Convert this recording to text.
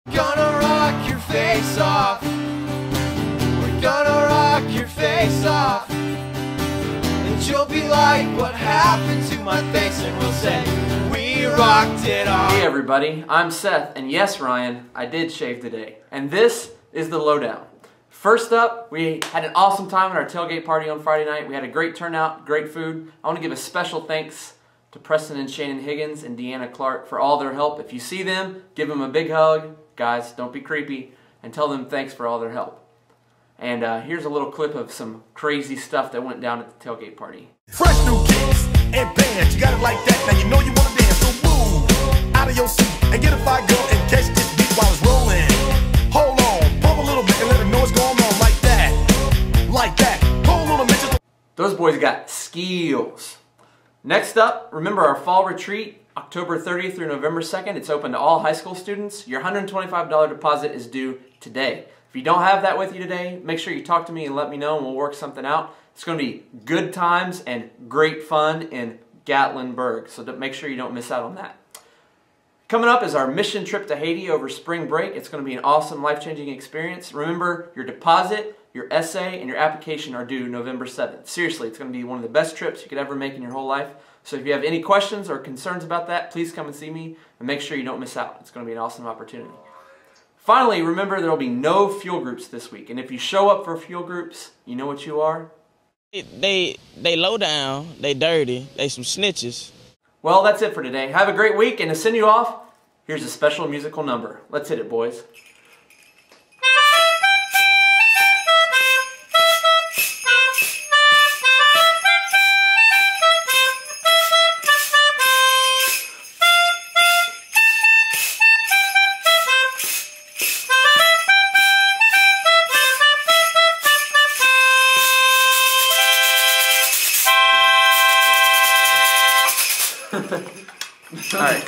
Gonna rock your face off. We're gonna rock your face off. And you'll be like, what happened to my face? And we'll say, we rocked it off. Hey everybody, I'm Seth, and yes Ryan, I did shave today. And this is the lowdown. First up, we had an awesome time at our tailgate party on Friday night. We had a great turnout, great food. I want to give a special thanks to Preston and Shannon Higgins and Deanna Clark for all their help. If you see them, give them a big hug. Guys, don't be creepy, and tell them thanks for all their help. And here's a little clip of some crazy stuff that went down at the tailgate party. Fresh new kicks and bands, you got it like that. Now you know you want to dance, so move out of your seat and get a fire girl and catch this beat while it's rolling. Hold on, pump a little bit and let them know what's going on like that, like that. Hold on a minute. Those boys got skills. Next up, remember our fall retreat, October 30th through November 2nd. It's open to all high school students. Your $125 deposit is due today. If you don't have that with you today, make sure you talk to me and let me know and we'll work something out. It's going to be good times and great fun in Gatlinburg, so make sure you don't miss out on that. Coming up is our mission trip to Haiti over spring break. It's going to be an awesome, life-changing experience. Remember, your deposit, your essay, and your application are due November 7th. Seriously, it's going to be one of the best trips you could ever make in your whole life. So if you have any questions or concerns about that, please come and see me and make sure you don't miss out. It's going to be an awesome opportunity. Finally, remember there will be no fuel groups this week. And if you show up for fuel groups, you know what you are? They low down, they dirty, they some snitches. Well, that's it for today. Have a great week, and to send you off, here's a special musical number. Let's hit it, boys. All right.